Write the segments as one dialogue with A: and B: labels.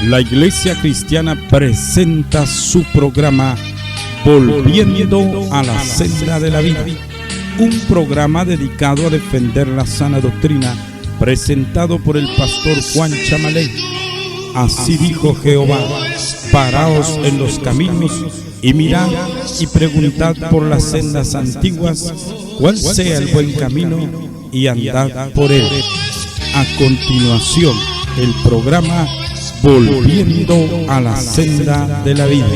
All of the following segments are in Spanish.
A: La Iglesia Cristiana presenta su programa Volviendo a la Senda de la Vida, un programa dedicado a defender la sana doctrina, presentado por el pastor Juan Chamaley. Así dijo Jehová: paraos en los caminos y mirad y preguntad por las sendas antiguas cuál sea el buen camino, y andad por él. A continuación, el programa Volviendo a la Senda de la Vida.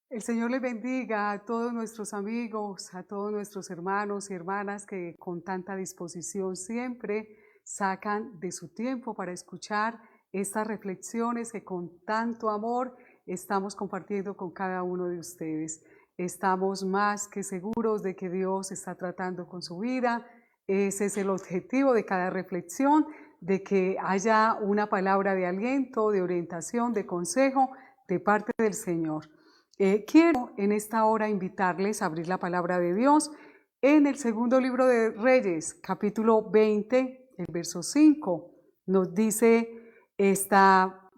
B: El Señor les bendiga a todos nuestros amigos, a todos nuestros hermanos y hermanas que con tanta disposición siempre sacan de su tiempo para escuchar estas reflexiones que con tanto amor estamos compartiendo con cada uno de ustedes. Estamos más que seguros de que Dios está tratando con su vida. Ese es el objetivo de cada reflexión, de que haya una palabra de aliento, de orientación, de consejo de parte del Señor. Quiero en esta hora invitarles a abrir la palabra de Dios en el segundo libro de Reyes, capítulo 20, el verso 5. Nos dice esta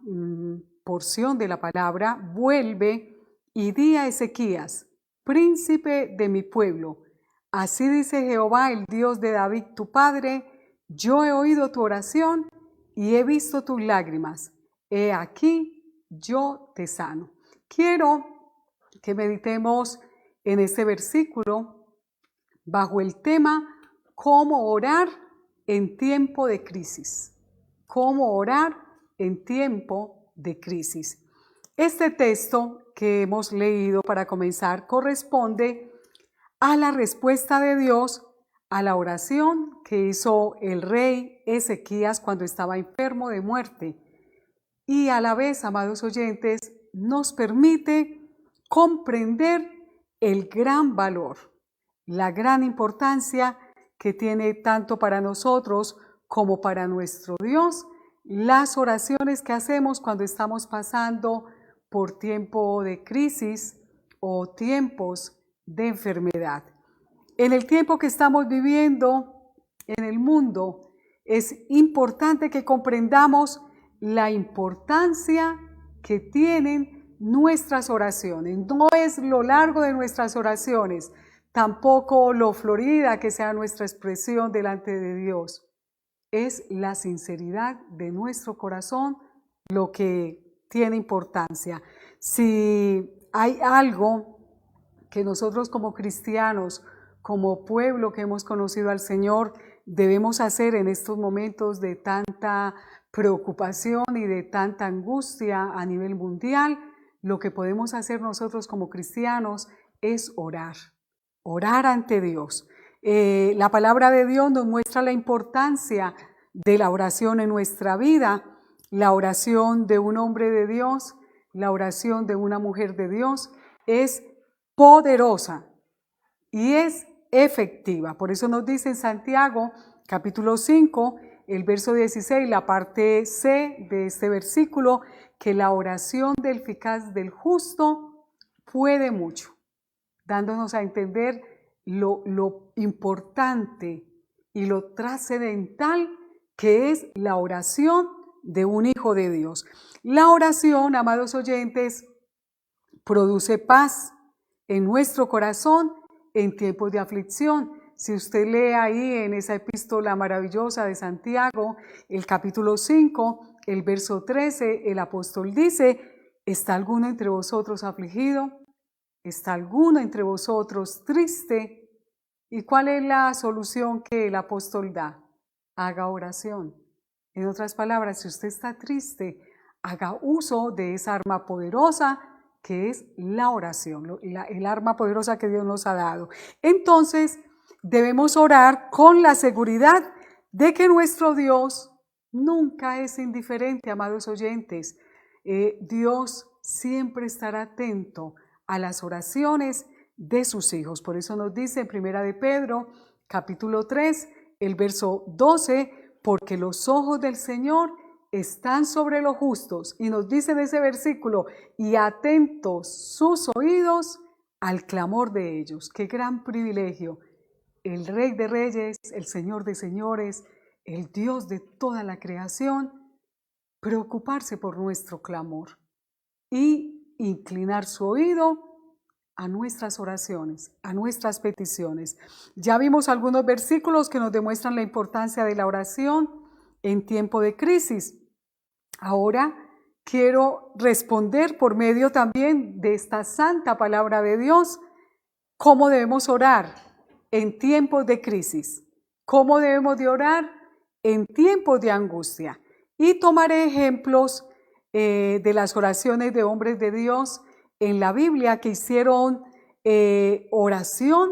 B: porción de la palabra: vuelve y di a Ezequías, príncipe de mi pueblo, así dice Jehová, el Dios de David tu padre: yo he oído tu oración y he visto tus lágrimas. He aquí, yo te sano. Quiero que meditemos en este versículo bajo el tema cómo orar en tiempo de crisis. Cómo orar en tiempo de crisis. Este texto que hemos leído para comenzar corresponde a la respuesta de Dios a la oración que hizo el rey Ezequías cuando estaba enfermo de muerte. Y a la vez, amados oyentes, nos permite comprender el gran valor, la gran importancia que tiene tanto para nosotros como para nuestro Dios las oraciones que hacemos cuando estamos pasando por tiempo de crisis o tiempos de enfermedad. En el tiempo que estamos viviendo en el mundo, es importante que comprendamos la importancia que tienen nuestras oraciones. No es lo largo de nuestras oraciones, tampoco lo florida que sea nuestra expresión delante de Dios. Es la sinceridad de nuestro corazón lo que tiene importancia. Si hay algo que nosotros como cristianos, como pueblo que hemos conocido al Señor, debemos hacer en estos momentos de tanta preocupación y de tanta angustia a nivel mundial, lo que podemos hacer nosotros como cristianos es orar ante Dios. La palabra de Dios nos muestra la importancia de la oración en nuestra vida, la oración de un hombre de Dios, la oración de una mujer de Dios es poderosa y es efectiva. Por eso nos dice en Santiago, capítulo 5, el verso 16, la parte C de este versículo, que la oración del eficaz del justo puede mucho, dándonos a entender lo importante y lo trascendental que es la oración de un hijo de Dios. La oración, amados oyentes, produce paz en nuestro corazón en tiempos de aflicción. Si usted lee ahí en esa epístola maravillosa de Santiago, el capítulo 5, el verso 13, el apóstol dice ¿Está alguno entre vosotros afligido? ¿Está alguno entre vosotros triste? ¿Y cuál es la solución que el apóstol da? Haga oración. En otras palabras, si usted está triste, haga uso de esa arma poderosa que es la oración, el arma poderosa que Dios nos ha dado. Entonces, debemos orar con la seguridad de que nuestro Dios nunca es indiferente, amados oyentes. Dios siempre estará atento a las oraciones de sus hijos. Por eso nos dice en 1 de Pedro, capítulo 3, el verso 12, porque los ojos del Señor están sobre los justos. Y nos dice en ese versículo, y atentos sus oídos al clamor de ellos. Qué gran privilegio. El Rey de Reyes, el Señor de Señores, el Dios de toda la creación, preocuparse por nuestro clamor y inclinar su oído a nuestras oraciones, a nuestras peticiones. Ya vimos algunos versículos que nos demuestran la importancia de la oración en tiempo de crisis. Ahora quiero responder por medio también de esta santa palabra de Dios, cómo debemos orar en tiempos de crisis, cómo debemos de orar en tiempos de angustia. Y tomaré ejemplos de las oraciones de hombres de Dios en la Biblia que hicieron oración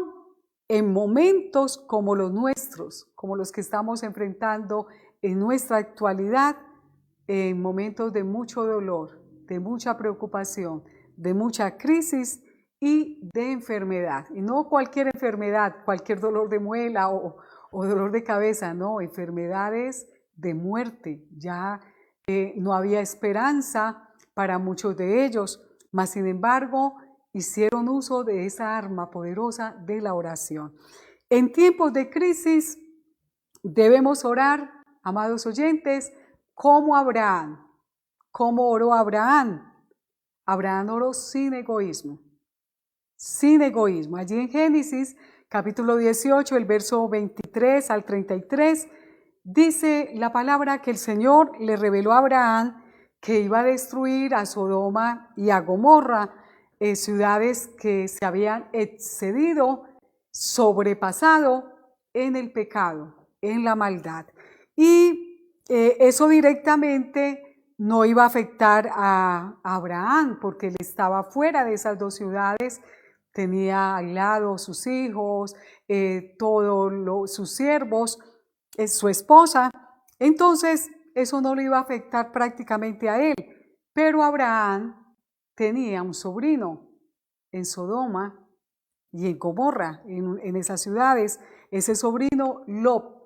B: en momentos como los nuestros, como los que estamos enfrentando en nuestra actualidad, en momentos de mucho dolor, de mucha preocupación, de mucha crisis y de enfermedad. Y no cualquier enfermedad, cualquier dolor de muela o dolor de cabeza, no, enfermedades de muerte. Ya no había esperanza para muchos de ellos, mas sin embargo hicieron uso de esa arma poderosa de la oración. En tiempos de crisis debemos orar, amados oyentes, como Abraham. ¿Cómo oró Abraham? Abraham oró sin egoísmo. Sin egoísmo. Allí en Génesis capítulo 18, el verso 23 al 33, dice la palabra que el Señor le reveló a Abraham que iba a destruir a Sodoma y a Gomorra, ciudades que se habían excedido, sobrepasado en el pecado, en la maldad. Y eso directamente no iba a afectar a Abraham, porque él estaba fuera de esas dos ciudades, tenía al lado sus hijos, todos sus siervos, su esposa. Entonces eso no le iba a afectar prácticamente a él. Pero Abraham tenía un sobrino en Sodoma y en Gomorra, en esas ciudades, ese sobrino Lot,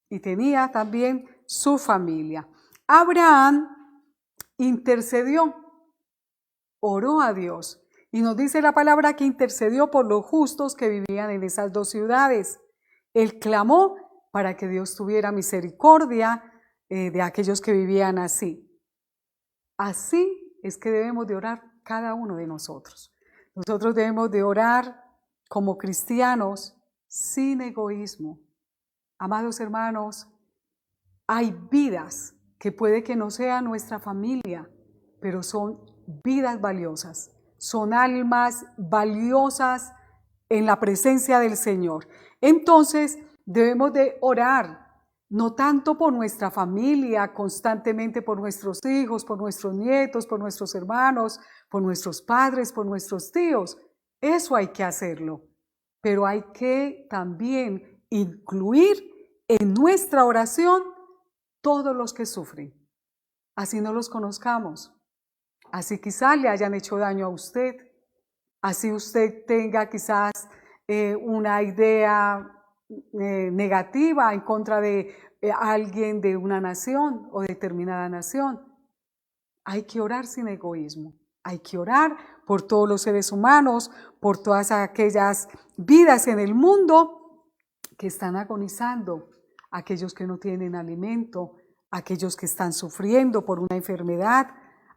B: y tenía también su familia. Abraham intercedió, oró a Dios, y nos dice la palabra que intercedió por los justos que vivían en esas dos ciudades. Él clamó para que Dios tuviera misericordia de aquellos que vivían así. Así es que debemos de orar cada uno de nosotros. Nosotros debemos de orar como cristianos sin egoísmo. Amados hermanos, hay vidas que puede que no sea nuestra familia, pero son vidas valiosas. Son almas valiosas en la presencia del Señor. Entonces debemos de orar, no tanto por nuestra familia, constantemente por nuestros hijos, por nuestros nietos, por nuestros hermanos, por nuestros padres, por nuestros tíos. Eso hay que hacerlo. Pero hay que también incluir en nuestra oración todos los que sufren. Así no los conozcamos. Así quizás le hayan hecho daño a usted. Así usted tenga quizás una idea negativa en contra de alguien de una nación o determinada nación. Hay que orar sin egoísmo. Hay que orar por todos los seres humanos, por todas aquellas vidas en el mundo que están agonizando, aquellos que no tienen alimento, aquellos que están sufriendo por una enfermedad.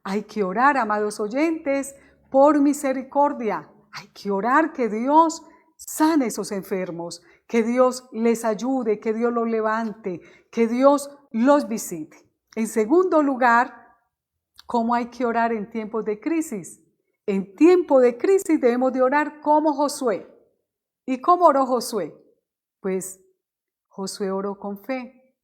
B: Hay que orar, amados oyentes, por misericordia. Hay que orar que Dios sane a esos enfermos, que Dios les ayude, que Dios los levante, que Dios los visite. En segundo lugar, ¿Cómo hay que orar en tiempos de crisis? En tiempo de crisis debemos de orar como Josué. ¿Y cómo oró Josué? Pues Josué oró con fe,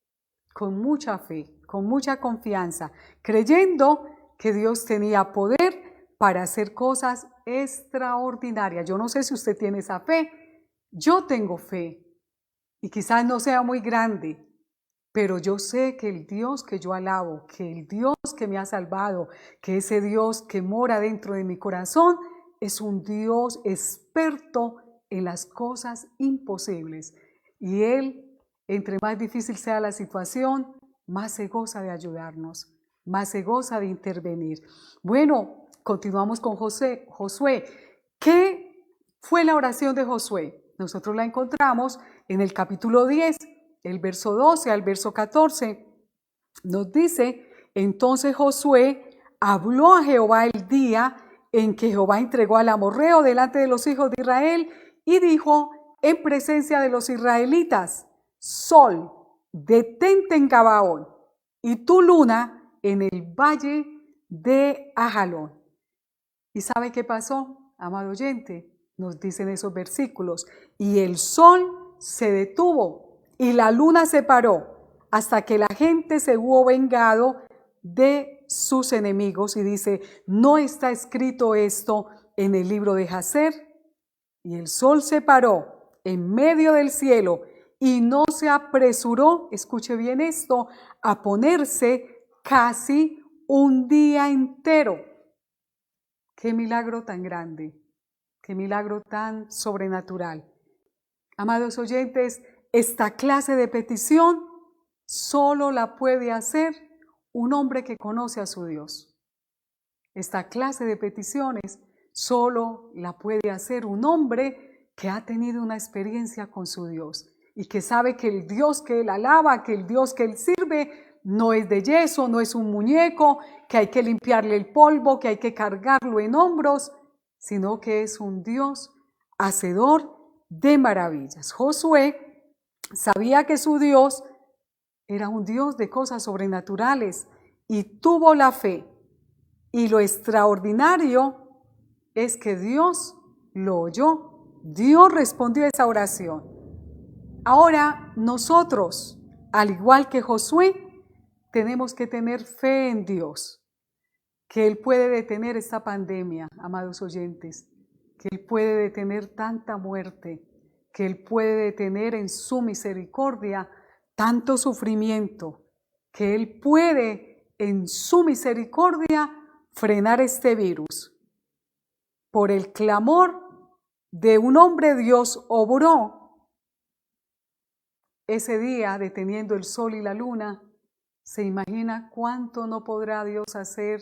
B: con mucha confianza, creyendo que Dios tenía poder para hacer cosas extraordinarias. Yo no sé si usted tiene esa fe, yo tengo fe y quizás no sea muy grande, pero yo sé que el Dios que yo alabo, que el Dios que me ha salvado, que ese Dios que mora dentro de mi corazón, es un Dios experto en las cosas imposibles. Y Él, entre más difícil sea la situación, más se goza de ayudarnos, más se goza de intervenir. Bueno, continuamos con Josué. ¿Qué fue la oración de Josué? Nosotros la encontramos en el capítulo 10, el verso 12 al verso 14. Nos dice: entonces Josué habló a Jehová el día en que Jehová entregó al amorreo delante de los hijos de Israel y dijo en presencia de los israelitas: Sol, detente en Gabaón, y tu luna en el valle de Ajalón. ¿Y sabe qué pasó, amado oyente? Nos dicen esos versículos: y el sol se detuvo y la luna se paró hasta que la gente se hubo vengado de sus enemigos. Y dice: ¿no está escrito esto en el libro de Jacer? Y el sol se paró en medio del cielo y no se apresuró, escuche bien esto, a ponerse casi un día entero. Qué milagro tan grande, qué milagro tan sobrenatural. Amados oyentes, esta clase de petición solo la puede hacer un hombre que conoce a su Dios. Esta clase de peticiones solo la puede hacer un hombre que ha tenido una experiencia con su Dios y que sabe que el Dios que él alaba, que el Dios que él sirve, no es de yeso, no es un muñeco, que hay que limpiarle el polvo, que hay que cargarlo en hombros, sino que es un Dios hacedor de maravillas. Josué sabía que su Dios era un Dios de cosas sobrenaturales y tuvo la fe. Y lo extraordinario es que Dios lo oyó, Dios respondió a esa oración. Ahora nosotros, al igual que Josué, tenemos que tener fe en Dios, que Él puede detener esta pandemia, amados oyentes, que Él puede detener tanta muerte, que Él puede detener en su misericordia tanto sufrimiento, que Él puede en su misericordia frenar este virus. Por el clamor de un hombre, Dios obró. Ese día, deteniendo el sol y la luna, ¿se imagina cuánto no podrá Dios hacer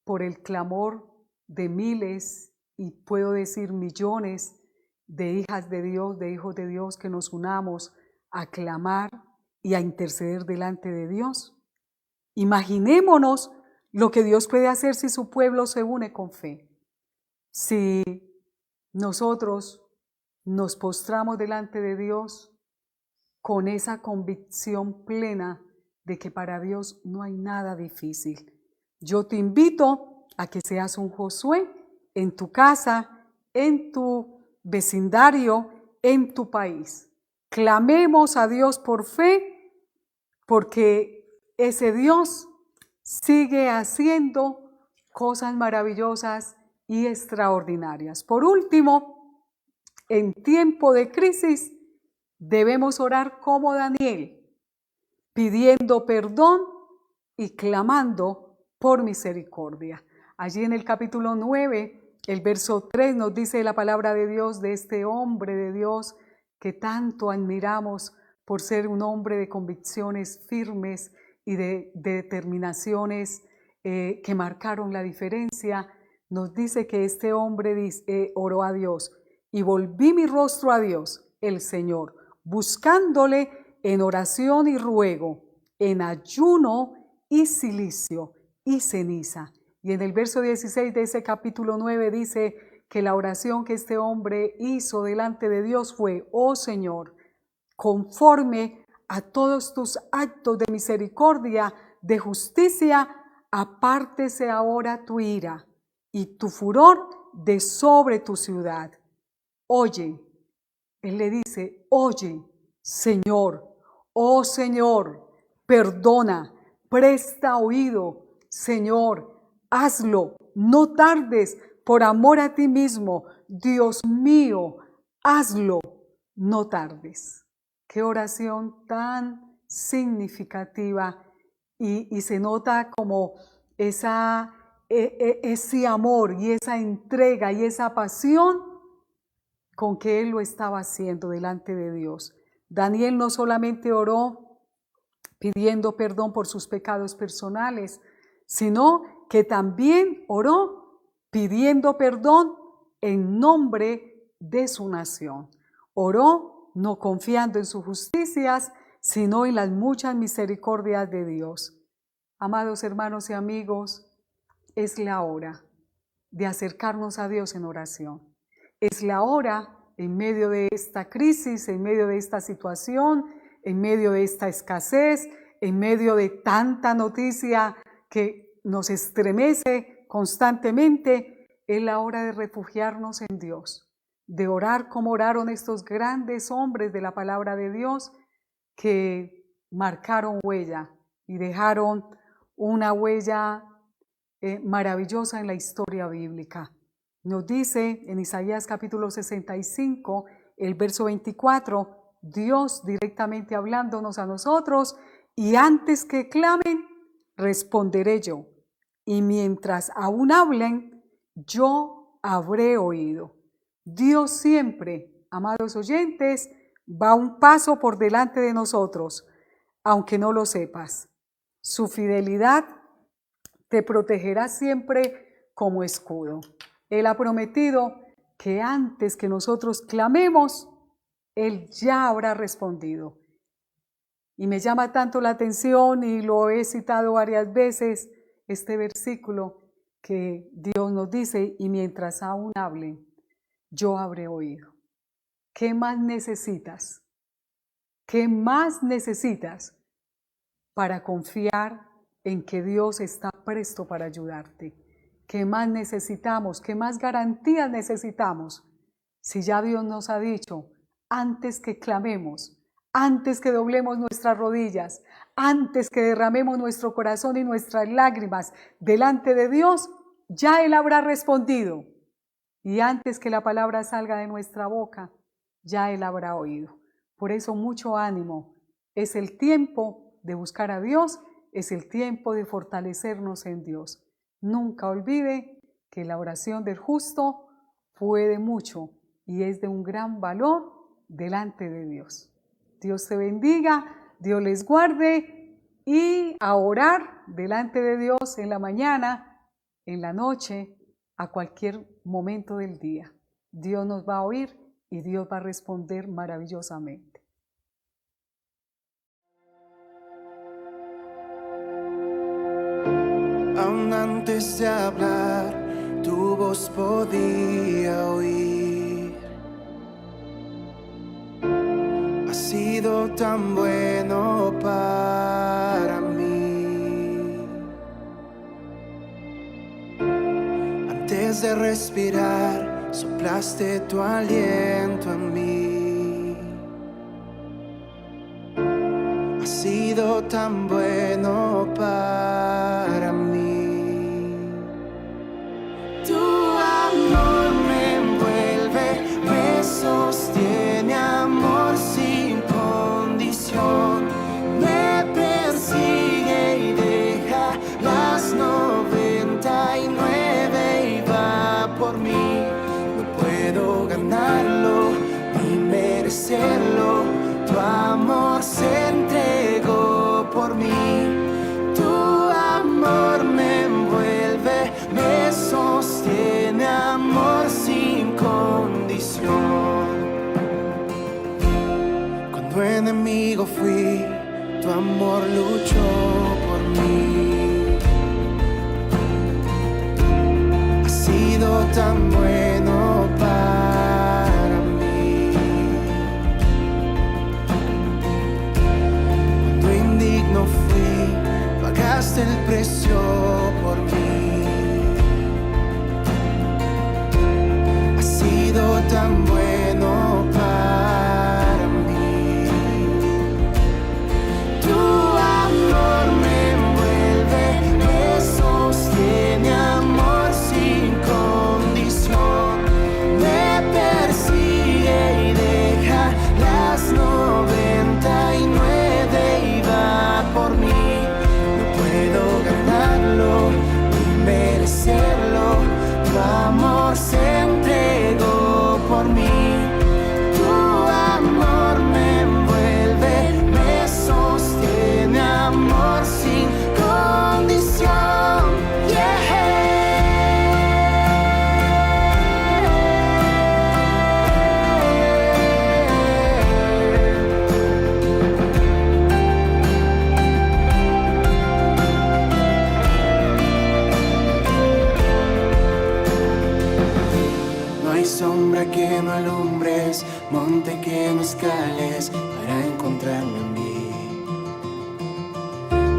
B: por el clamor de miles, y puedo decir millones, de hijas de Dios, de hijos de Dios, que nos unamos a clamar y a interceder delante de Dios? Imaginémonos lo que Dios puede hacer si su pueblo se une con fe. Si nosotros nos postramos delante de Dios con esa convicción plena de que para Dios no hay nada difícil. Yo te invito a que seas un Josué en tu casa, en tu vecindario, en tu país. Clamemos a Dios por fe, porque ese Dios sigue haciendo cosas maravillosas y extraordinarias. Por último, en tiempo de crisis debemos orar como Daniel, pidiendo perdón y clamando por misericordia. Allí en el capítulo 9, el verso 3 nos dice la palabra de Dios de este hombre de Dios que tanto admiramos por ser un hombre de convicciones firmes y de determinaciones que marcaron la diferencia. Nos dice que este hombre oró a Dios: y volví mi rostro a Dios, el Señor, buscándole en oración y ruego, en ayuno y cilicio y ceniza. Y en el verso 16 de ese capítulo 9 dice que la oración que este hombre hizo delante de Dios fue: oh Señor, conforme a todos tus actos de misericordia, de justicia, apártese ahora tu ira y tu furor de sobre tu ciudad. Oye, él le dice, oye, Señor, oh Señor, perdona, presta oído, Señor, hazlo, no tardes, por amor a ti mismo, Dios mío, hazlo, no tardes. Qué oración tan significativa y se nota como ese amor y esa entrega y esa pasión con que él lo estaba haciendo delante de Dios. Daniel no solamente oró pidiendo perdón por sus pecados personales, sino que también oró pidiendo perdón en nombre de su nación. Oró no confiando en sus justicias, sino en las muchas misericordias de Dios. Amados hermanos y amigos, es la hora de acercarnos a Dios en oración. Es la hora, en medio de esta crisis, en medio de esta situación, en medio de esta escasez, en medio de tanta noticia que nos estremece constantemente, es la hora de refugiarnos en Dios, de orar como oraron estos grandes hombres de la palabra de Dios que marcaron huella y dejaron una huella maravillosa en la historia bíblica. Nos dice en Isaías capítulo 65, el verso 24, Dios directamente hablándonos a nosotros, y antes que clamen, responderé yo, y mientras aún hablen, yo habré oído. Dios siempre, amados oyentes, va un paso por delante de nosotros, aunque no lo sepas. Su fidelidad te protegerá siempre como escudo. Él ha prometido que antes que nosotros clamemos, Él ya habrá respondido. Y me llama tanto la atención, y lo he citado varias veces, este versículo que Dios nos dice, y mientras aún hablen, yo habré oído. ¿Qué más necesitas? ¿Qué más necesitas para confiar en que Dios está presto para ayudarte? ¿Qué más necesitamos? ¿Qué más garantías necesitamos? Si ya Dios nos ha dicho, antes que clamemos, antes que doblemos nuestras rodillas, antes que derramemos nuestro corazón y nuestras lágrimas delante de Dios, ya Él habrá respondido. Y antes que la palabra salga de nuestra boca, ya Él habrá oído. Por eso mucho ánimo. Es el tiempo de buscar a Dios, es el tiempo de fortalecernos en Dios. Nunca olvide que la oración del justo puede mucho y es de un gran valor delante de Dios. Dios te bendiga, Dios les guarde, y a orar delante de Dios en la mañana, en la noche, a cualquier momento del día. Dios nos va a oír y Dios va a responder maravillosamente.
C: Aún antes de hablar, tu voz podía oír. Has sido tan bueno para mí. Antes de respirar, soplaste tu aliento en mí. Has sido tan bueno para mí. Tu amor me envuelve, me sostiene, amor sin condición. Me persigue y deja las 99 y va por mí. No puedo ganarlo ni merecerlo. Tu amor se entregó por mí. Tu amor me envuelve, me sostiene, amor sin condición. Cuando enemigo fui, tu amor luchó por mí. Has sido tan bueno para mí. Cuando indigno fui, pagaste el precio tan bueno para mí. Tu amor me envuelve, me sostiene, amor sin condición. Me persigue y deja las 99 y va por mí. No puedo ganarlo ni merecerlo. Tu amor se entregó por mí. Tu amor me envuelve, me sostiene, amor sin condición. Sombra que no alumbres, monte que no escales para encontrarme en mí.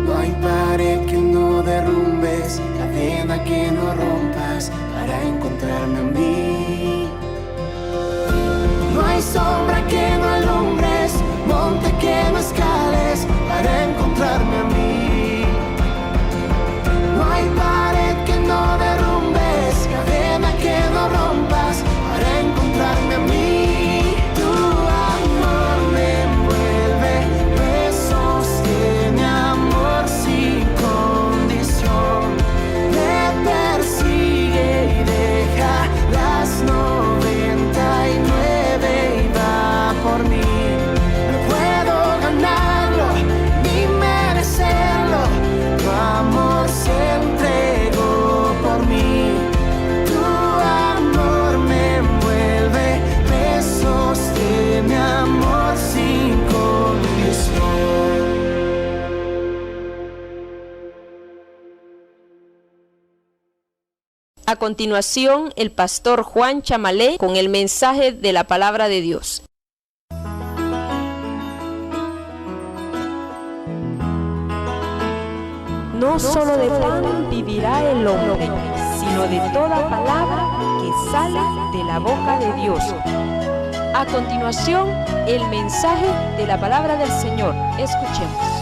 C: No hay pared que no derrumbes, cadena que no rompas para encontrarme en mí. No hay sombra que no alumbres, monte que no escales para encontrarme en mí. No hay pared que no derrumbes, cadena que no rompas para encontrarme a mí. Tu amor me envuelve, me sostiene, amor sin condición. Me persigue y deja las 99 y va por mí. No puedo ganarlo ni merecerlo. Tu amor se entregó por mí. Tu amor me envuelve, me sostiene, amor sin condición.
D: A continuación, el pastor Juan Chamalé con el mensaje de la palabra de Dios. No solo de pan vivirá el hombre, sino de toda palabra que sale de la boca de Dios. A continuación, el mensaje de la palabra del Señor. Escuchemos.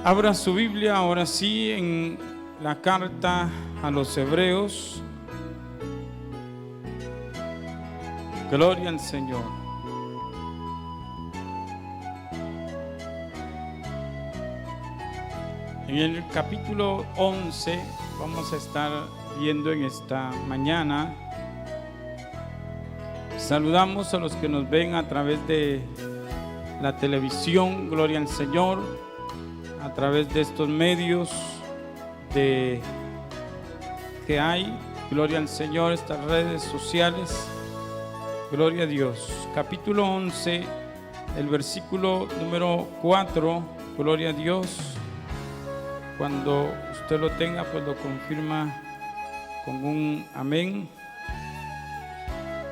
A: Abra su Biblia ahora sí en la carta a los Hebreos. Gloria al Señor. En el capítulo 11 vamos a estar viendo en esta mañana. Saludamos a los que nos ven a través de la televisión, gloria al Señor, a través de estos medios que hay, gloria al Señor, estas redes sociales, gloria a Dios. Capítulo 11, el versículo número 4, gloria a Dios. Cuando usted lo tenga, pues lo confirma con un amén.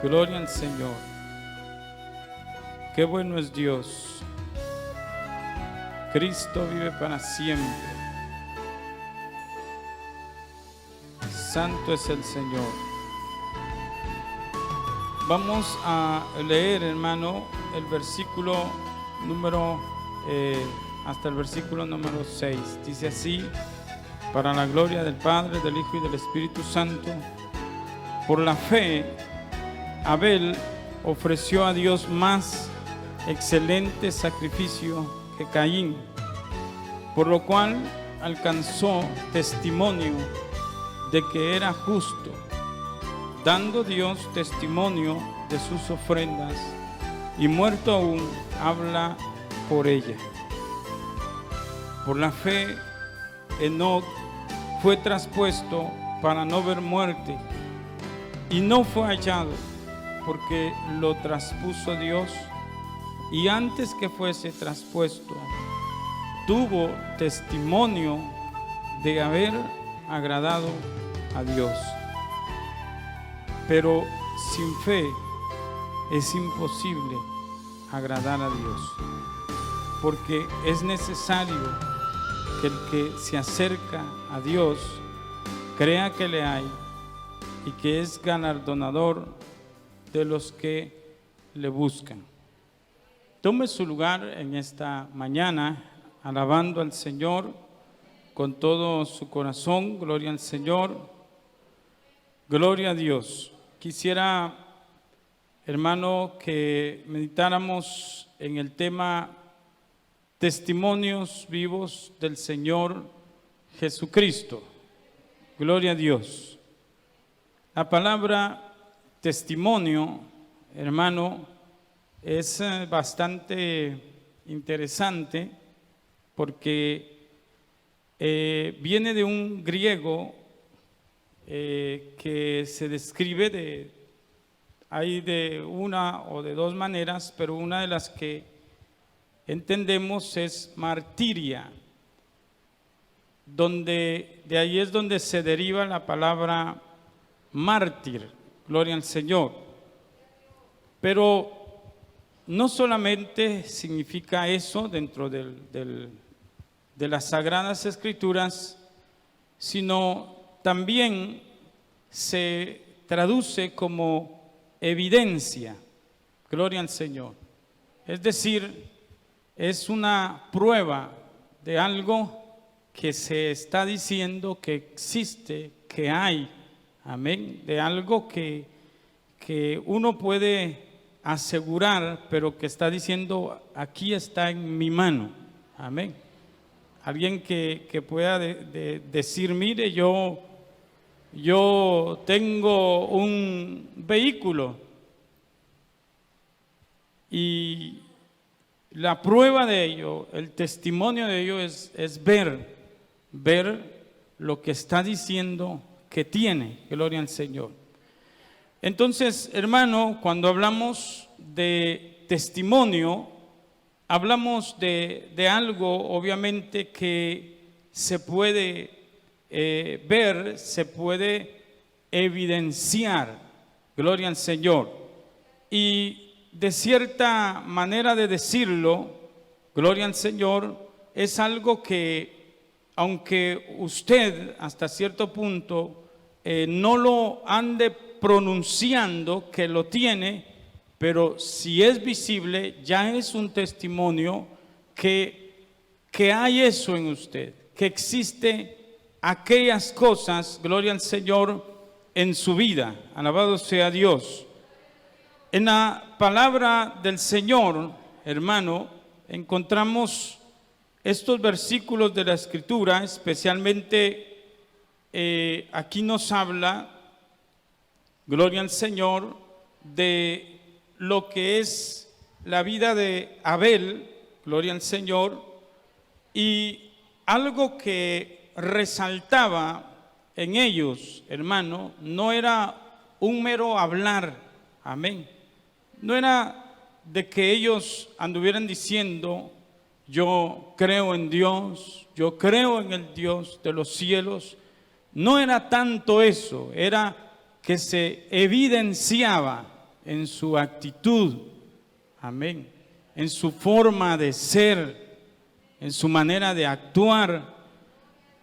A: Gloria al Señor. Qué bueno es Dios. Cristo vive para siempre. Santo es el Señor. Vamos a leer, hermano, el versículo número hasta el versículo número 6. Dice así: para la gloria del Padre, del Hijo y del Espíritu Santo. Por la fe, Abel ofreció a Dios más excelente sacrificio que Caín, por lo cual alcanzó testimonio de que era justo, dando Dios testimonio de sus ofrendas, y muerto aún habla por ella. Por la fe, Enoc fue traspuesto para no ver muerte, y no fue hallado, porque lo traspuso Dios, y antes que fuese traspuesto, tuvo testimonio de haber agradado a Dios. Pero sin fe es imposible agradar a Dios, porque es necesario que el que se acerca a Dios crea que le hay y que es galardonador de los que le buscan. Tome su lugar en esta mañana alabando al Señor con todo su corazón. Gloria al Señor, gloria a Dios. Quisiera, hermano, que meditáramos en el tema testimonios vivos del Señor Jesucristo. Gloria a Dios. La palabra testimonio, hermano, es bastante interesante porque viene de un griego que se describe hay de una o de dos maneras, pero una de las que entendemos es martiria, donde de ahí es donde se deriva la palabra mártir. Gloria al Señor. Pero no solamente significa eso dentro de las Sagradas Escrituras, sino también se traduce como evidencia. Gloria al Señor. Es decir, es una prueba de algo que se está diciendo que existe, que hay. Amén. De algo que uno puede asegurar, pero que está diciendo, aquí está en mi mano. Amén. Alguien que pueda decir, mire, yo tengo un vehículo y la prueba de ello, el testimonio de ello es ver lo que está diciendo que tiene. Gloria al Señor. Entonces, hermano, cuando hablamos de testimonio, hablamos de algo, obviamente, que se puede ver, se puede evidenciar. Gloria al Señor. Y de cierta manera de decirlo, gloria al Señor, es algo que, aunque usted hasta cierto punto no lo ande pronunciando que lo tiene, pero si es visible, ya es un testimonio que hay eso en usted, que existe aquellas cosas, gloria al Señor, en su vida. Alabado sea Dios. En la palabra del Señor, hermano, encontramos estos versículos de la Escritura, especialmente aquí nos habla, gloria al Señor, de lo que es la vida de Abel, gloria al Señor, y algo que resaltaba en ellos, hermano, no era un mero hablar, amén, no era de que ellos anduvieran diciendo, yo creo en Dios, yo creo en el Dios de los cielos, no era tanto eso, era que se evidenciaba en su actitud, amén, en su forma de ser, en su manera de actuar,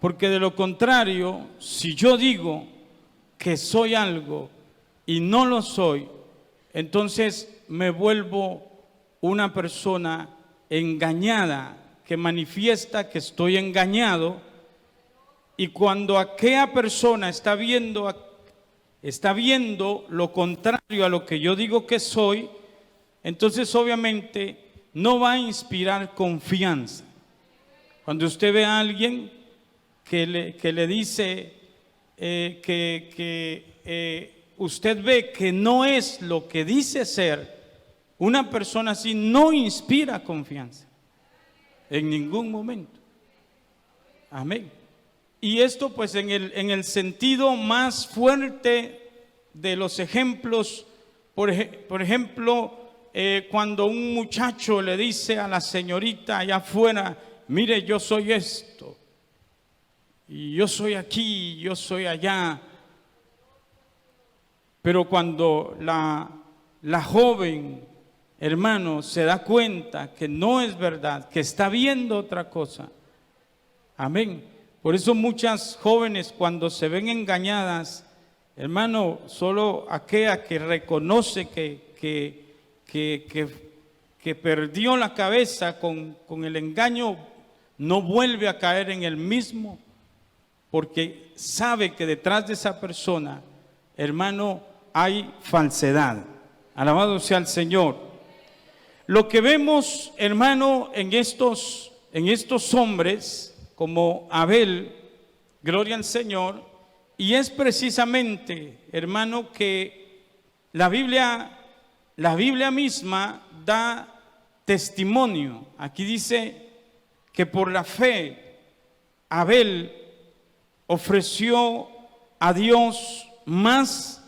A: porque de lo contrario, si yo digo que soy algo y no lo soy, entonces me vuelvo una persona engañada, que manifiesta que estoy engañado, y cuando aquella persona está viendo lo contrario a lo que yo digo que soy, entonces obviamente no va a inspirar confianza. Cuando usted ve a alguien que le dice usted ve que no es lo que dice ser, una persona así no inspira confianza en ningún momento. Amén. Y esto pues en el sentido más fuerte de los ejemplos por ejemplo, cuando un muchacho le dice a la señorita allá afuera, mire, yo soy esto, y yo soy aquí, yo soy allá. Pero cuando la joven, hermano, se da cuenta que no es verdad, que está viendo otra cosa. Amén. Por eso muchas jóvenes, cuando se ven engañadas, hermano, solo aquella que reconoce que perdió la cabeza con el engaño, no vuelve a caer en el mismo, porque sabe que detrás de esa persona, hermano, hay falsedad. Alabado sea el Señor. Lo que vemos, hermano, en estos hombres, como Abel, gloria al Señor, y es precisamente, hermano, que la Biblia misma da testimonio. Aquí dice que por la fe Abel ofreció a Dios más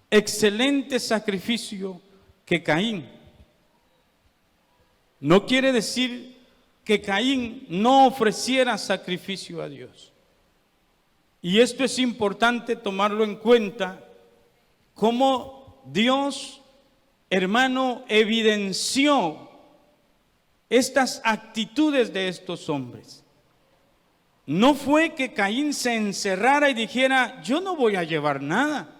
A: excelente sacrificio que Caín. No quiere decir que Caín no ofreciera sacrificio a Dios. Y esto es importante tomarlo en cuenta, cómo Dios, hermano, evidenció estas actitudes de estos hombres. No fue que Caín se encerrara y dijera, yo no voy a llevar nada.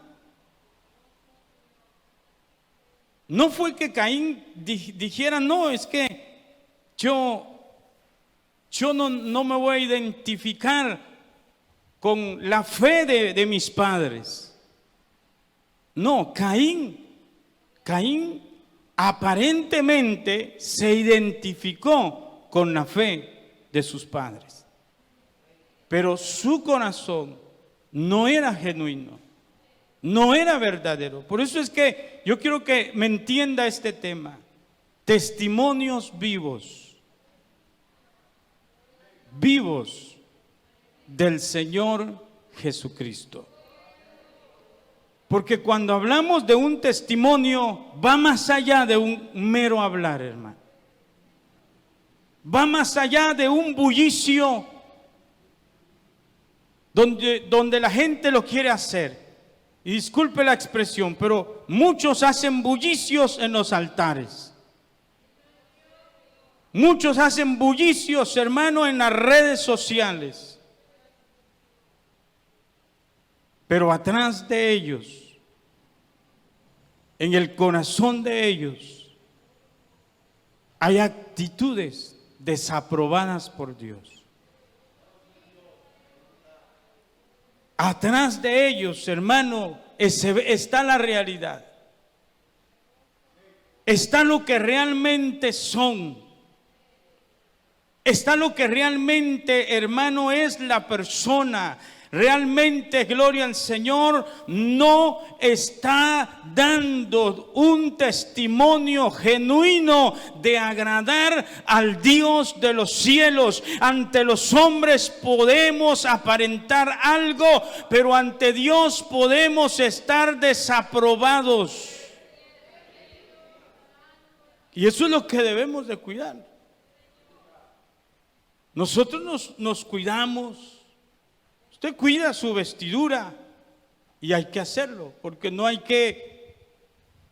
A: No fue que Caín dijera, no, es que yo no me voy a identificar con la fe de mis padres. No, Caín aparentemente se identificó con la fe de sus padres, pero su corazón no era genuino, no era verdadero. Por eso es que yo quiero que me entienda este tema: testimonios vivos del Señor Jesucristo. Porque cuando hablamos de un testimonio, va más allá de un mero hablar, hermano. Va más allá de un bullicio donde la gente lo quiere hacer. Y disculpe la expresión, pero muchos hacen bullicios en los altares. Muchos hacen bullicios, hermano, en las redes sociales. Pero atrás de ellos, en el corazón de ellos, hay actitudes desaprobadas por Dios. Atrás de ellos, hermano, está la realidad. Está lo que realmente son. Está lo que realmente, hermano, es la persona. Realmente, gloria al Señor, no está dando un testimonio genuino de agradar al Dios de los cielos. Ante los hombres podemos aparentar algo, pero ante Dios podemos estar desaprobados. Y eso es lo que debemos de cuidar. Nosotros nos cuidamos. Usted cuida su vestidura y hay que hacerlo, porque no hay que,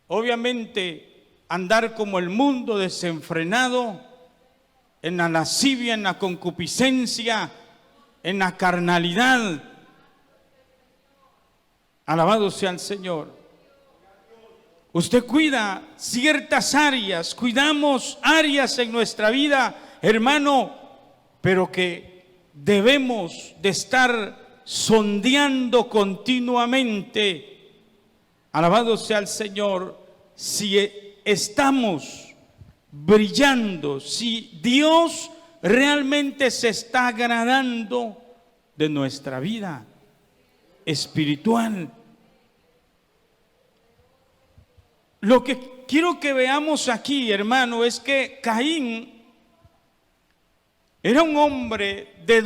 A: obviamente, andar como el mundo desenfrenado, en la lascivia, en la concupiscencia, en la carnalidad. Alabado sea el Señor. Usted cuida ciertas áreas, cuidamos áreas en nuestra vida, hermano, pero que debemos de estar sondeando continuamente. Alabado sea el Señor, si estamos brillando, si Dios realmente se está agradando de nuestra vida espiritual. Lo que quiero que veamos aquí, hermano, es que Caín era un hombre de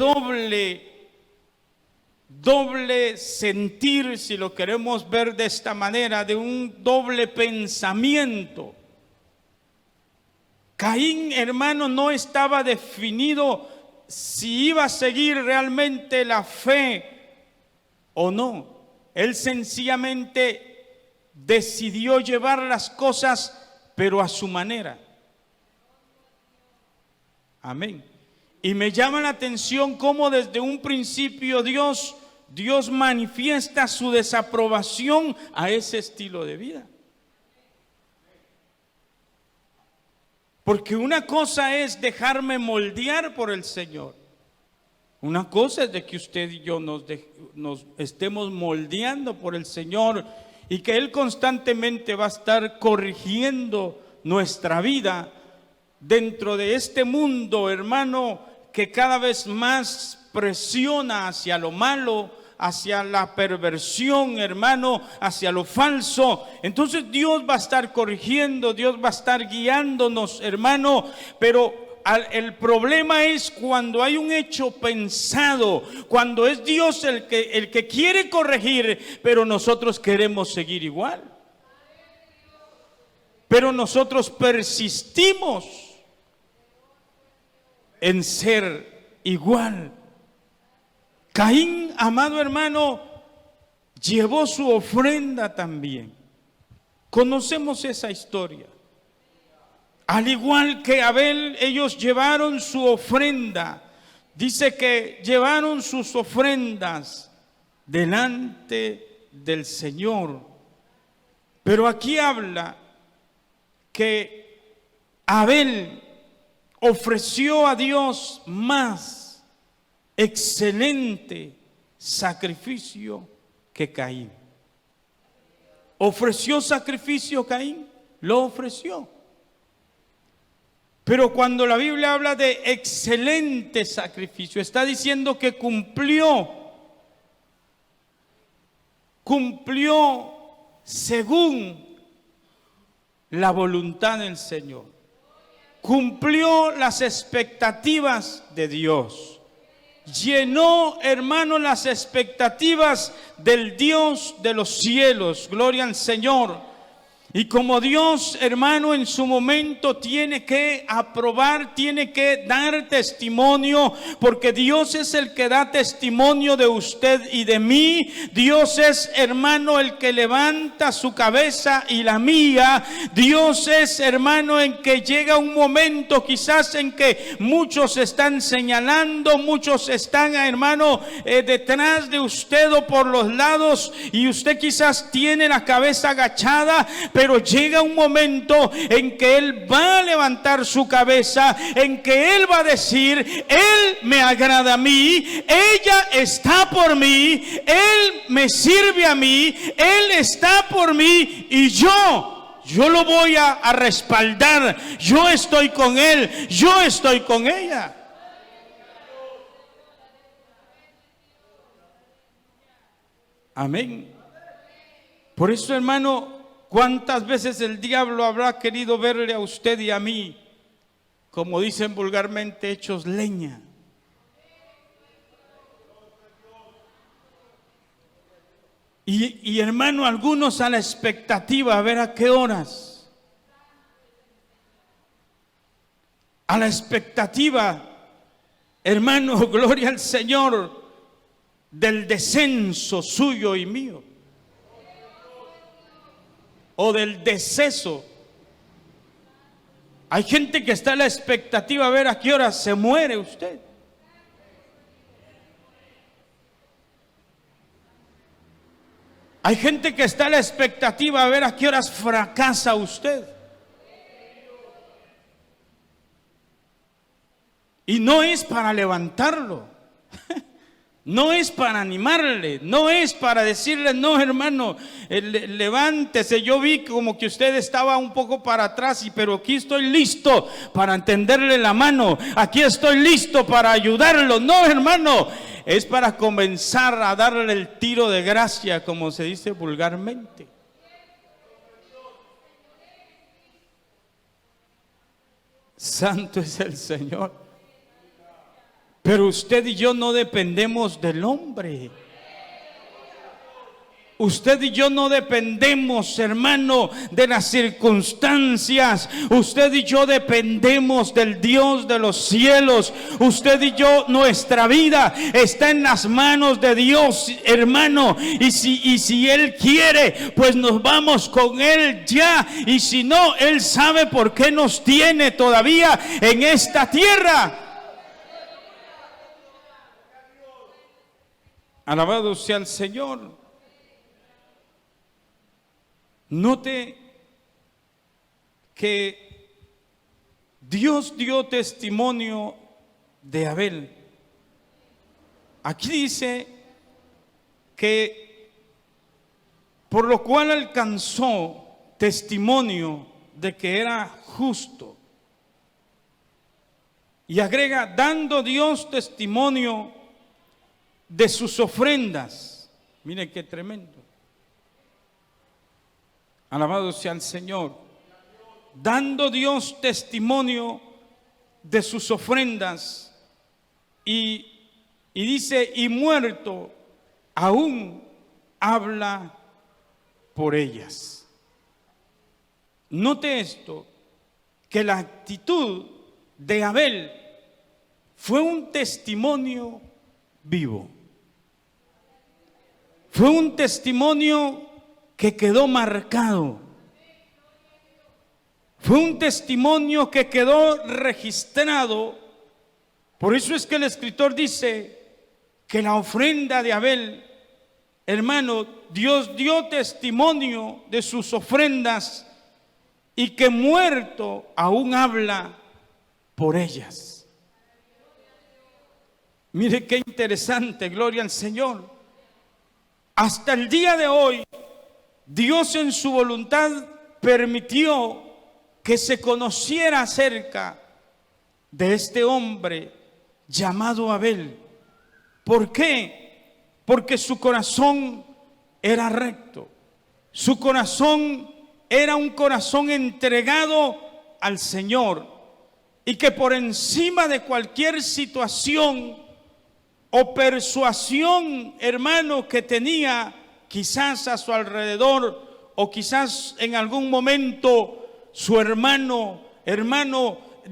A: doble sentir, si lo queremos ver de esta manera, de un doble pensamiento. Caín, hermano, no estaba definido si iba a seguir realmente la fe o no. Él sencillamente decidió llevar las cosas, pero a su manera. Amén. Y me llama la atención cómo desde un principio Dios manifiesta su desaprobación a ese estilo de vida. Porque una cosa es dejarme moldear por el Señor. Una cosa es de que usted y yo nos estemos moldeando por el Señor y que Él constantemente va a estar corrigiendo nuestra vida dentro de este mundo, hermano, que cada vez más presiona hacia lo malo, hacia la perversión, hermano, hacia lo falso. Entonces Dios va a estar corrigiendo, Dios va a estar guiándonos, hermano, pero el problema es cuando hay un hecho pensado, cuando es Dios el que quiere corregir, pero nosotros queremos seguir igual. Pero nosotros persistimos en ser igual. Caín, amado hermano, llevó su ofrenda también. Conocemos esa historia. Al igual que Abel, ellos llevaron su ofrenda. Dice que llevaron sus ofrendas delante del Señor. Pero aquí habla que Abel ofreció a Dios más excelente sacrificio que Caín. ¿Ofreció sacrificio Caín? Lo ofreció. Pero cuando la Biblia habla de excelente sacrificio, está diciendo que cumplió según la voluntad del Señor. Cumplió las expectativas de Dios. Llenó, hermano, las expectativas del Dios de los cielos. Gloria al Señor. Y como Dios, hermano, en su momento tiene que aprobar, tiene que dar testimonio, porque Dios es el que da testimonio de usted y de mí. Dios es, hermano, el que levanta su cabeza y la mía. Dios es, hermano, en que llega un momento quizás en que muchos están señalando, muchos están, hermano, detrás de usted o por los lados, y usted quizás tiene la cabeza agachada, pero llega un momento en que Él va a levantar su cabeza, en que Él va a decir: Él me agrada a mí, ella está por mí, Él me sirve a mí, Él está por mí y yo lo voy a respaldar. Yo estoy con Él, yo estoy con ella. Amén. Por eso, hermano, ¿cuántas veces el diablo habrá querido verle a usted y a mí, como dicen vulgarmente, hechos leña? Y hermano, algunos a la expectativa, a ver a qué horas. A la expectativa, hermano, gloria al Señor, del descenso suyo y mío. O del deceso. Hay gente que está a la expectativa a ver a qué hora se muere usted. Hay gente que está a la expectativa a ver a qué horas fracasa usted. Y no es para levantarlo. No es para animarle, no es para decirle: no, hermano, levántese. Yo vi como que usted estaba un poco para atrás, pero aquí estoy listo para tenderle la mano. Aquí estoy listo para ayudarlo. No, hermano, es para comenzar a darle el tiro de gracia, como se dice vulgarmente. Santo es el Señor. Pero usted y yo no dependemos del hombre. Usted y yo no dependemos, hermano, de las circunstancias. Usted y yo dependemos del Dios de los cielos. Usted y yo, nuestra vida está en las manos de Dios, hermano. Y si Él quiere, pues nos vamos con Él ya. Y si no, Él sabe por qué nos tiene todavía en esta tierra. Alabado sea el Señor. Note que Dios dio testimonio de Abel. Aquí dice que por lo cual alcanzó testimonio de que era justo. Y agrega, dando Dios testimonio de sus ofrendas. Mire qué tremendo. Alabado sea el Señor. Dando Dios testimonio de sus ofrendas. Y dice, y muerto, aún habla por ellas. Note esto, que la actitud de Abel fue un testimonio vivo. Fue un testimonio que quedó marcado. Fue un testimonio que quedó registrado. Por eso es que el escritor dice que la ofrenda de Abel, hermano, Dios dio testimonio de sus ofrendas y que muerto aún habla por ellas. Mire qué interesante, gloria al Señor. Hasta el día de hoy, Dios en su voluntad permitió que se conociera acerca de este hombre llamado Abel. ¿Por qué? Porque su corazón era recto. Su corazón era un corazón entregado al Señor. Y que por encima de cualquier situación o persuasión, hermano, que tenía quizás a su alrededor, o quizás en algún momento su hermano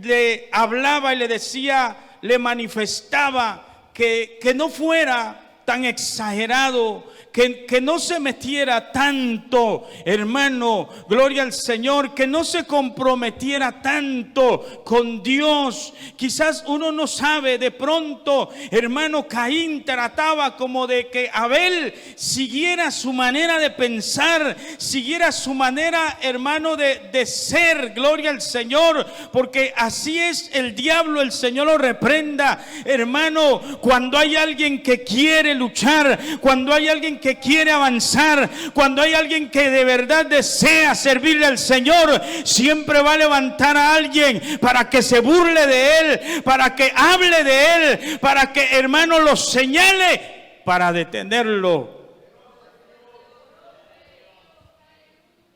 A: le hablaba y le decía, le manifestaba que no fuera tan exagerado, que no se metiera tanto, hermano, gloria al Señor, que no se comprometiera tanto con Dios. Quizás uno no sabe, de pronto, hermano, Caín trataba como de que Abel siguiera su manera de pensar, siguiera su manera, hermano, de ser, gloria al Señor, porque así es el diablo. El Señor lo reprenda, hermano, cuando hay alguien que quiere luchar, cuando hay alguien que quiere avanzar, cuando hay alguien que de verdad desea servirle al Señor, siempre va a levantar a alguien para que se burle de él, para que hable de él, para que, hermano, lo señale, para detenerlo.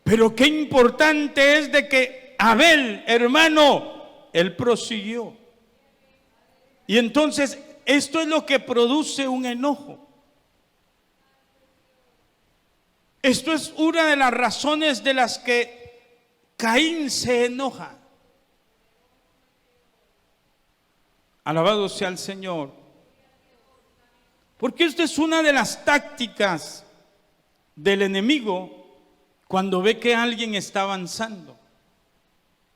A: Pero qué importante es de que Abel, hermano, él prosiguió. Y entonces esto es lo que produce un enojo. Esto es una de las razones de las que Caín se enoja. Alabado sea el Señor. Porque esto es una de las tácticas del enemigo cuando ve que alguien está avanzando,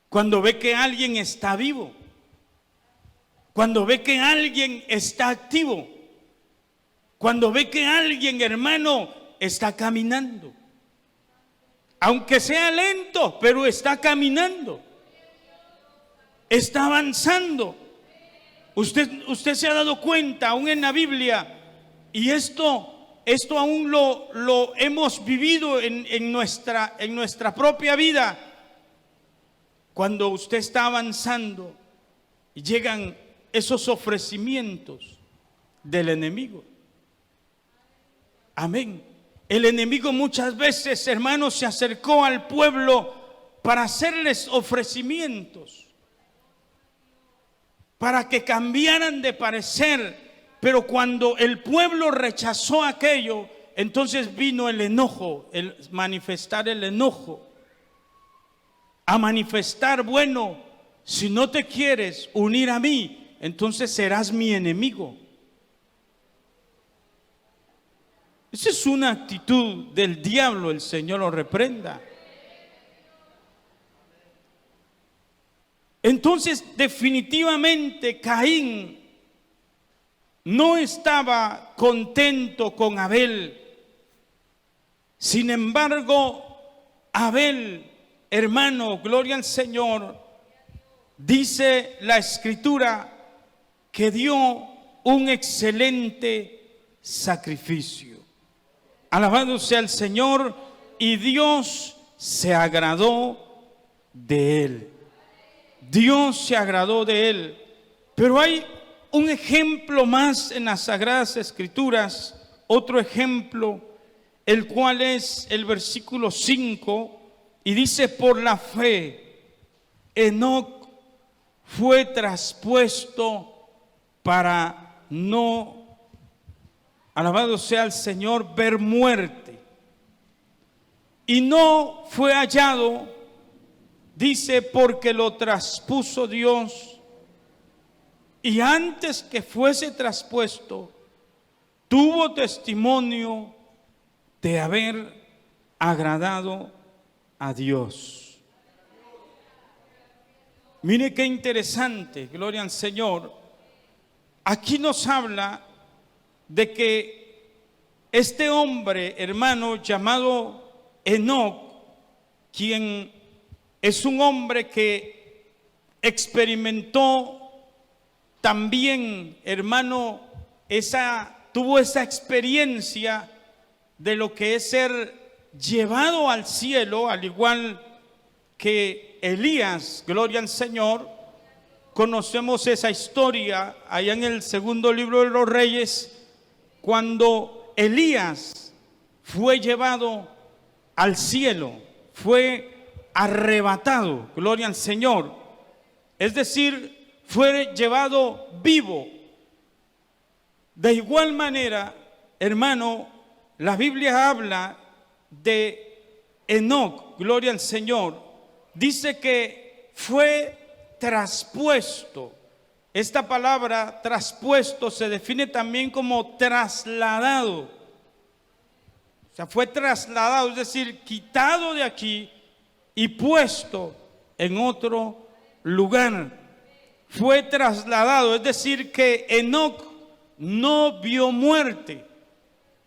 A: cuando ve que alguien está vivo, cuando ve que alguien está activo, cuando ve que alguien, hermano, está caminando, aunque sea lento, pero está caminando, está avanzando. Usted se ha dado cuenta, aún en la Biblia, y esto aún lo hemos vivido en nuestra propia vida. Cuando usted está avanzando, llegan esos ofrecimientos del enemigo. Amén. El enemigo muchas veces, hermanos, se acercó al pueblo para hacerles ofrecimientos, para que cambiaran de parecer. Pero cuando el pueblo rechazó aquello, entonces vino el enojo, el manifestar el enojo, a manifestar, bueno, si no te quieres unir a mí, entonces serás mi enemigo. Esa es una actitud del diablo, el Señor lo reprenda. Entonces, definitivamente Caín no estaba contento con Abel. Sin embargo, Abel, hermano, gloria al Señor, dice la Escritura que dio un excelente sacrificio. Alabado sea el Señor, y Dios se agradó de él. Dios se agradó de él. Pero hay un ejemplo más en las Sagradas Escrituras, otro ejemplo, el cual es el versículo 5, y dice: por la fe, Enoc fue traspuesto para no, alabado sea el Señor, ver muerte. Y no fue hallado, dice, porque lo traspuso Dios. Y antes que fuese traspuesto, tuvo testimonio de haber agradado a Dios. Mire qué interesante, gloria al Señor. Aquí nos habla de que este hombre, hermano, llamado Enoc, quien es un hombre que experimentó también, hermano, tuvo esa experiencia de lo que es ser llevado al cielo, al igual que Elías, gloria al Señor. Conocemos esa historia allá en el segundo libro de los Reyes, cuando Elías fue llevado al cielo, fue arrebatado, gloria al Señor. Es decir, fue llevado vivo. De igual manera, hermano, la Biblia habla de Enoc, gloria al Señor. Dice que fue traspuesto. Esta palabra traspuesto se define también como trasladado. O sea, fue trasladado, es decir, quitado de aquí y puesto en otro lugar. Fue trasladado, es decir, que Enoc no vio muerte.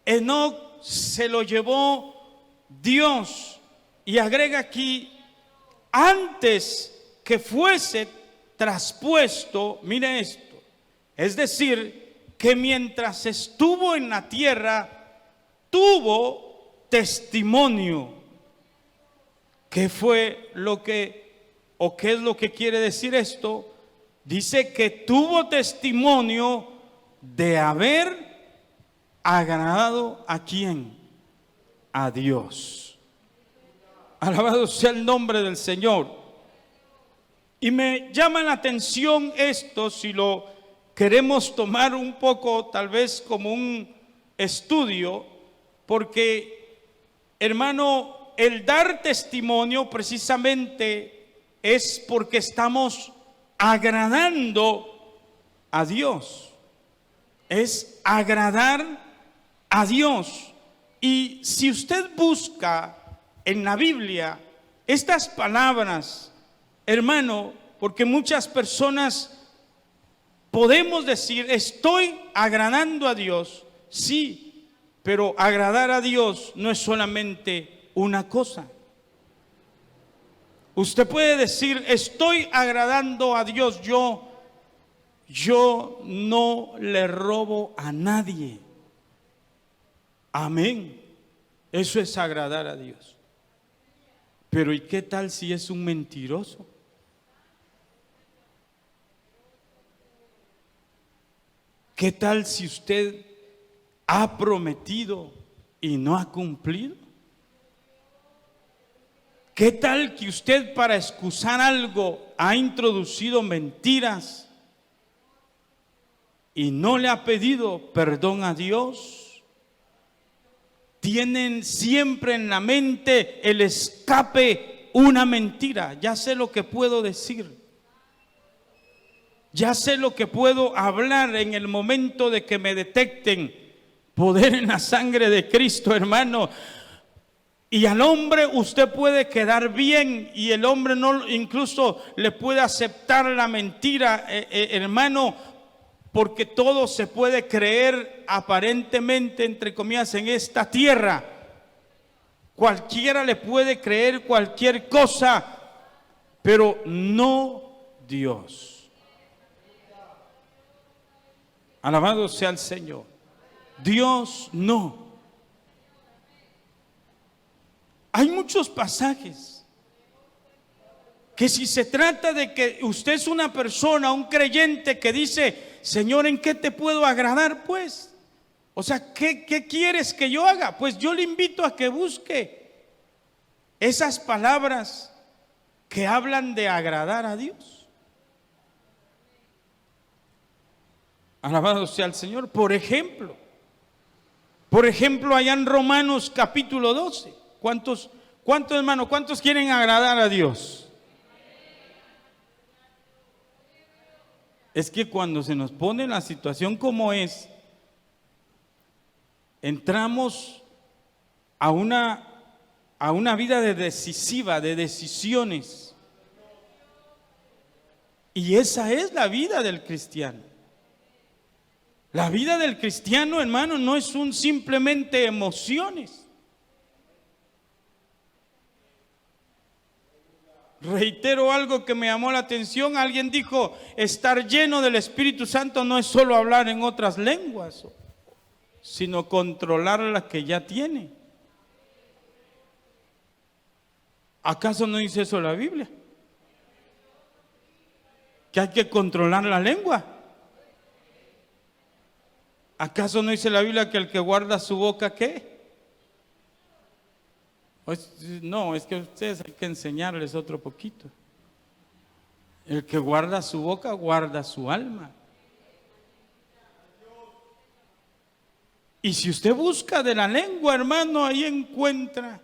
A: Enoc se lo llevó Dios. Y agrega aquí: antes que fuese traspuesto, mire esto, es decir, que mientras estuvo en la tierra, tuvo testimonio. ¿Qué fue lo que, o qué es lo que quiere decir esto? Dice que tuvo testimonio de haber agradado ¿a quién? A Dios. Alabado sea el nombre del Señor. Y me llama la atención esto, si lo queremos tomar un poco tal vez como un estudio, porque, hermano, el dar testimonio precisamente es porque estamos agradando a Dios. Es agradar a Dios. Y si usted busca en la Biblia estas palabras, hermano, porque muchas personas podemos decir: estoy agradando a Dios. Sí, pero agradar a Dios no es solamente una cosa. Usted puede decir: estoy agradando a Dios, yo no le robo a nadie. Amén. Eso es agradar a Dios. Pero ¿y qué tal si es un mentiroso? ¿Qué tal si usted ha prometido y no ha cumplido? ¿Qué tal que usted, para excusar algo, ha introducido mentiras y no le ha pedido perdón a Dios? tienen siempre en la mente el escape, una mentira. Ya sé lo que puedo decir. Ya sé lo que puedo hablar en el momento de que me detecten. Poder en la sangre de Cristo, hermano. Y al hombre usted puede quedar bien y el hombre no, incluso le puede aceptar la mentira, hermano, porque todo se puede creer aparentemente, entre comillas, en esta tierra. Cualquiera le puede creer cualquier cosa, pero no Dios. Alabado sea el Señor. Dios no. Hay muchos pasajes que si se trata de que usted es una persona, un creyente que dice, Señor, ¿en qué te puedo agradar? Pues, o sea, ¿qué quieres que yo haga? Pues yo le invito a que busque esas palabras que hablan de agradar a Dios. Alabado sea el Señor. Por ejemplo, allá en Romanos capítulo 12. ¿Cuántos hermanos, cuántos quieren agradar a Dios? Es que cuando se nos pone la situación como es, entramos a una vida decisiva, de decisiones. Y esa es la vida del cristiano. La vida del cristiano, hermano, no es simplemente emociones. Reitero algo que me llamó la atención. Alguien dijo, estar lleno del Espíritu Santo no es solo hablar en otras lenguas, sino controlar las que ya tiene. ¿Acaso no dice eso la Biblia? Que hay que controlar la lengua. ¿Acaso no dice la Biblia que el que guarda su boca, qué? No, es que a ustedes hay que enseñarles otro poquito. El que guarda su boca, guarda su alma. Y si usted busca de la lengua, hermano, ahí encuentra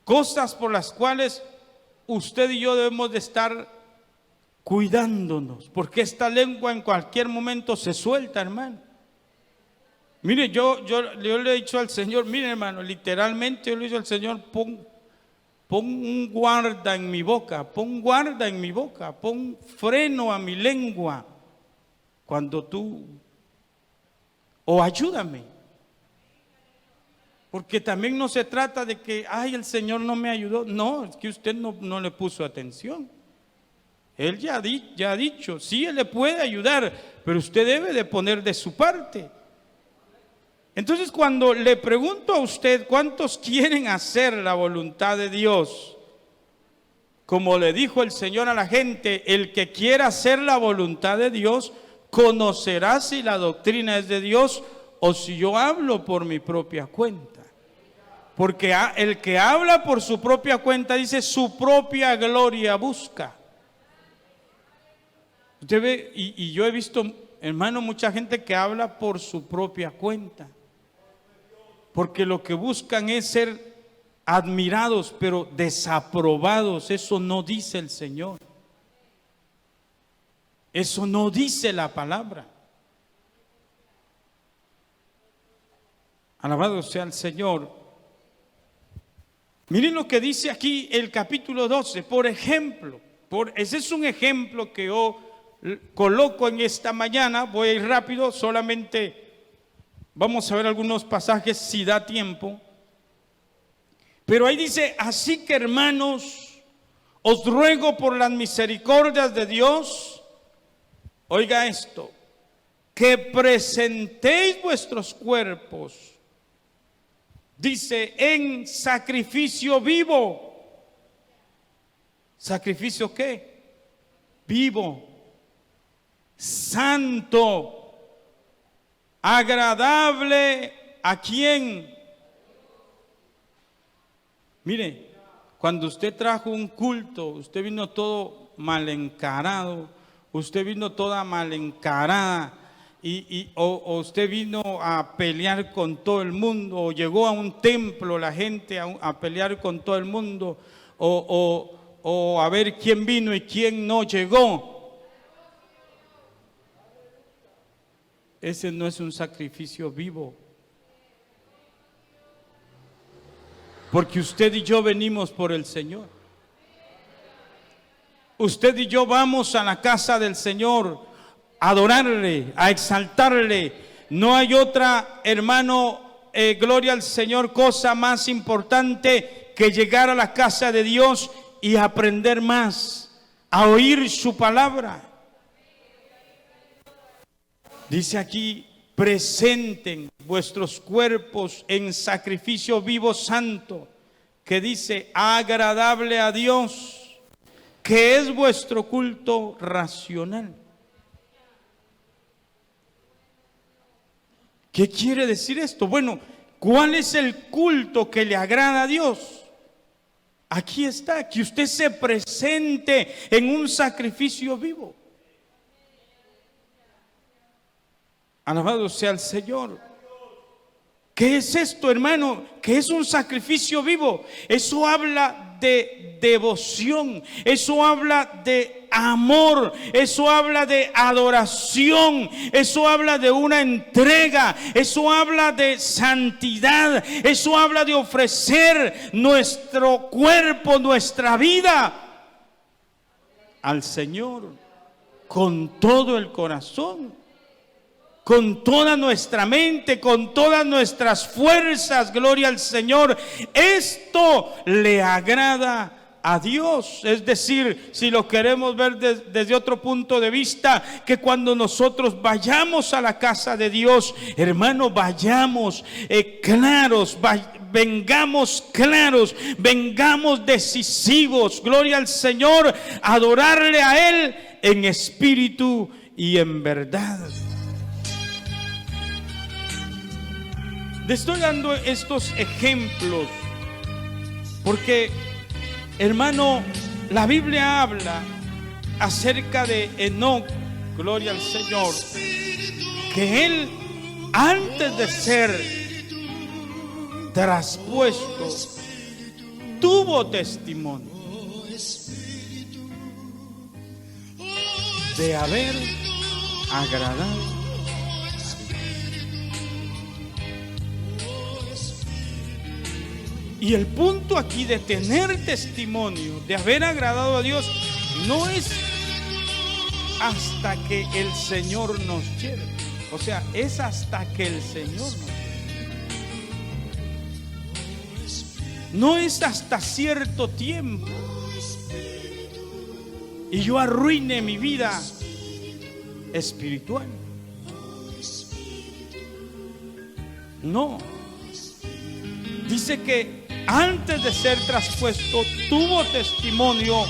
A: cosas por las cuales usted y yo debemos de estar cuidándonos, porque esta lengua en cualquier momento se suelta, hermano. Mire, yo le he dicho al Señor, mire, hermano, literalmente yo le he dicho al Señor, pon un guarda en mi boca, pon guarda en mi boca, pon freno a mi lengua cuando o ayúdame. Porque también no se trata de que, ay, el Señor no me ayudó. No, es que usted no le puso atención. Él ya ha dicho, sí, Él le puede ayudar, pero usted debe de poner de su parte. Entonces, cuando le pregunto a usted, ¿cuántos quieren hacer la voluntad de Dios? Como le dijo el Señor a la gente, el que quiera hacer la voluntad de Dios, conocerá si la doctrina es de Dios o si yo hablo por mi propia cuenta. Porque el que habla por su propia cuenta, dice, su propia gloria busca. Usted ve, y yo he visto, hermano, mucha gente que habla por su propia cuenta. Porque lo que buscan es ser admirados, pero desaprobados. Eso no dice el Señor. Eso no dice la palabra. Alabado sea el Señor. Miren lo que dice aquí el capítulo 12. Por ejemplo, ese es un ejemplo que yo coloco en esta mañana. Voy a ir rápido, solamente vamos a ver algunos pasajes si da tiempo. Pero ahí dice, así que hermanos, os ruego por las misericordias de Dios, oiga esto, que presentéis vuestros cuerpos, dice, en sacrificio vivo. ¿Sacrificio qué? Vivo, santo, agradable, ¿a quién? Mire, cuando usted trajo un culto, usted vino todo mal encarado, usted vino toda mal encarada, o usted vino a pelear con todo el mundo, o llegó a un templo la gente a pelear con todo el mundo, o a ver quién vino y quién no llegó. Ese no es un sacrificio vivo. Porque usted y yo venimos por el Señor. Usted y yo vamos a la casa del Señor a adorarle, a exaltarle. No hay otra, hermano, gloria al Señor, cosa más importante que llegar a la casa de Dios y aprender más, a oír su palabra. Dice aquí: presenten vuestros cuerpos en sacrificio vivo santo, que dice agradable a Dios, que es vuestro culto racional. ¿Qué quiere decir esto? Bueno, ¿cuál es el culto que le agrada a Dios? Aquí está, que usted se presente en un sacrificio vivo. Alabado sea el Señor. ¿Qué es esto, hermano? ¿Qué es un sacrificio vivo? Eso habla de devoción, eso habla de amor, eso habla de adoración, eso habla de una entrega, eso habla de santidad, eso habla de ofrecer nuestro cuerpo, nuestra vida al Señor con todo el corazón, con toda nuestra mente, con todas nuestras fuerzas. Gloria al Señor. Esto le agrada a Dios. Es decir, si lo queremos ver desde otro punto de vista, que cuando nosotros vayamos a la casa de Dios, hermano, vayamos claros, vengamos claros, vengamos decisivos. Gloria al Señor, adorarle a Él en espíritu y en verdad. Le estoy dando estos ejemplos porque, hermano, la Biblia habla acerca de Enoc, gloria al Señor, que él, antes de ser traspuesto, tuvo testimonio de haber agradado. Y el punto aquí de tener testimonio, de haber agradado a Dios, no es hasta que el Señor nos lleve. O sea, es hasta que el Señor nos lleve. No es hasta cierto tiempo y yo arruine mi vida espiritual. No. Dice que antes de ser traspuesto tuvo testimonio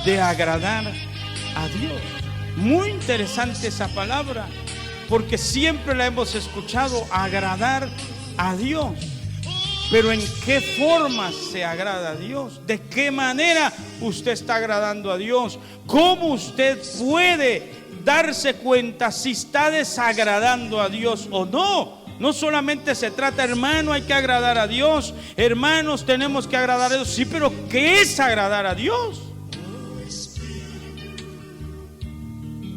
A: de agradar a Dios. Muy interesante esa palabra, porque siempre la hemos escuchado, agradar a Dios. Pero ¿en qué forma se agrada a Dios? ¿De qué manera usted está agradando a Dios? ¿Cómo usted puede darse cuenta si está desagradando a Dios o no? No solamente se trata, hermano, hay que agradar a Dios. Hermanos, tenemos que agradar a Dios. Sí, pero ¿qué es agradar a Dios?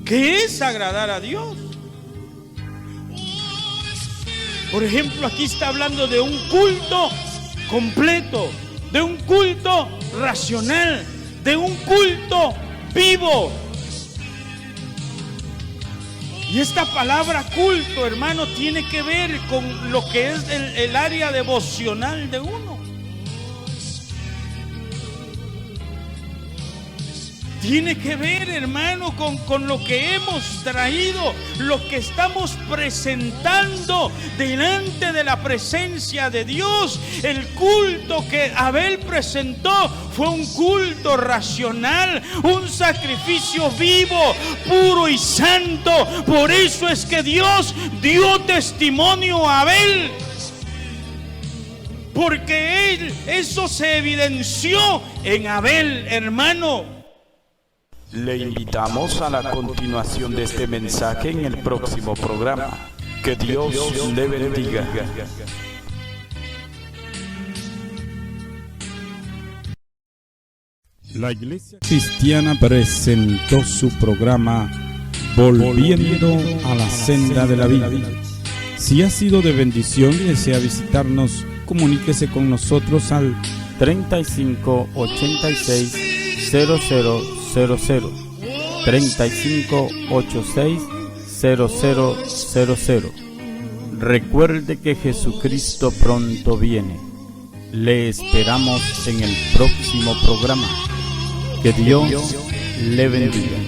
A: ¿Qué es agradar a Dios? Por ejemplo, aquí está hablando de un culto completo, de un culto racional, de un culto vivo. Y esta palabra culto, hermano, tiene que ver con lo que es el área devocional de uno. Tiene que ver, hermano, con lo que hemos traído, lo que estamos presentando delante de la presencia de Dios. El culto que Abel presentó fue un culto racional, un sacrificio vivo, puro y santo. Por eso es que Dios dio testimonio a Abel, porque eso se evidenció en Abel, hermano. Le invitamos a la continuación de este mensaje en el próximo programa. Que Dios le bendiga. La Iglesia Cristiana presentó su programa Volviendo a la Senda de la Vida. Si ha sido de bendición y desea visitarnos, comuníquese con nosotros al 3586 0000 3586 0000. Recuerde que Jesucristo pronto viene. Le esperamos en el próximo programa. Que Dios le bendiga.